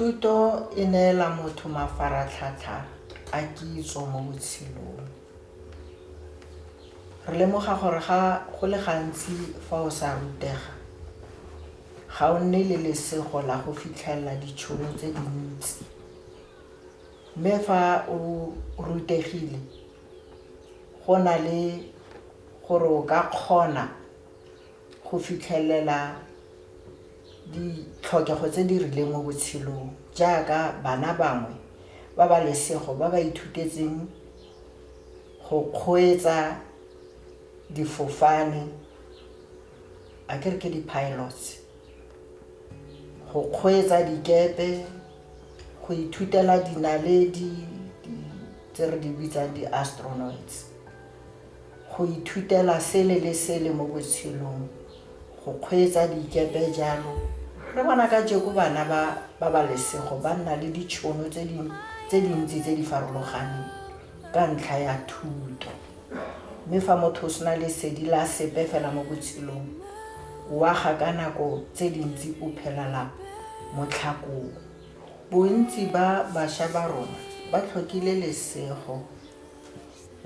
Thuto e neela motho mafaratlhatlha a kitso mo botshelong. Re lemoga gore go le gantsi fa o sa rutega, ga o nne le lesego la go fitlhelela ditšhono tse dintsi. Mme fa o rutegile, go na le gore o ka kgona go fitlhelela ditlhokego tse di rileng mo botshelong, jaaka bana bangwe ba ba lesego ba ba ithutetseng go kgweetsa difofane, a ke re ke di-pilots, go kgweetsa dikepe, go ithutela dinaledi tse re di bitsang di-astronauts, go ithutela sele le sele mo botshelong, go kgweetsa dikepe jalo. Re bona ka jeko bana ba ba lesego ba nna le ditšhono tse dintsi tse di farologaneng ka ntlha ya thuto. Mme fa motho o sena lesedi la sepe fela mo botshelong, o aga ka nako tse dintsi o phelela mo tlhakong. Bontsi ba bašwa ba rona ba tlhokile lesego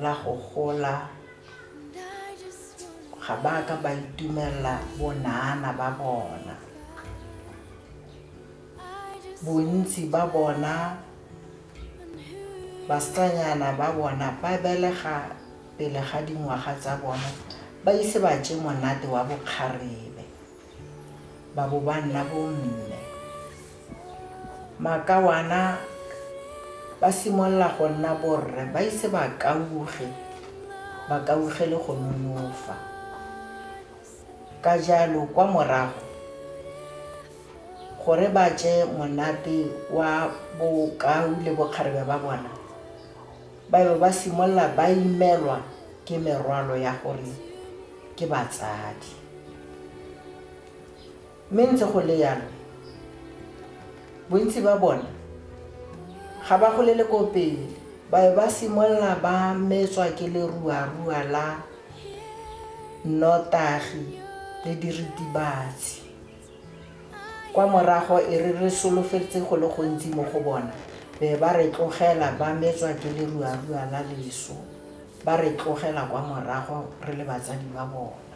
la go gola, ga ba ka ba itumelela bonana ba bona. Bontsi ba bona, basetsanyana ba bona ba belega pele ga dingwaga tsa bona, ba ise ba je monate wa bokgarebe, ba bo ba nna bomme. Makawana ba simolola go nna borre, ba ise ba kauge le go nonofa. Ka jalo kwa morago, gore ba je monate wa bokau le bokgarebe ba bona, ba be ba simolola ba imelwa ke merwalo ya gore ke batsadi. Mme ntse go le yalo, bontsi ba bona ga ba golele ko pele, ba be ba simolola ba metswa ke lerua la nnotagi le diritibatsi. Kwa morago e re solofetse go le gontsi mo go bona, be ba re tlogela ba metswa ke lerua la leso, ba re tlogela kwa morago re le batsadi ba bona.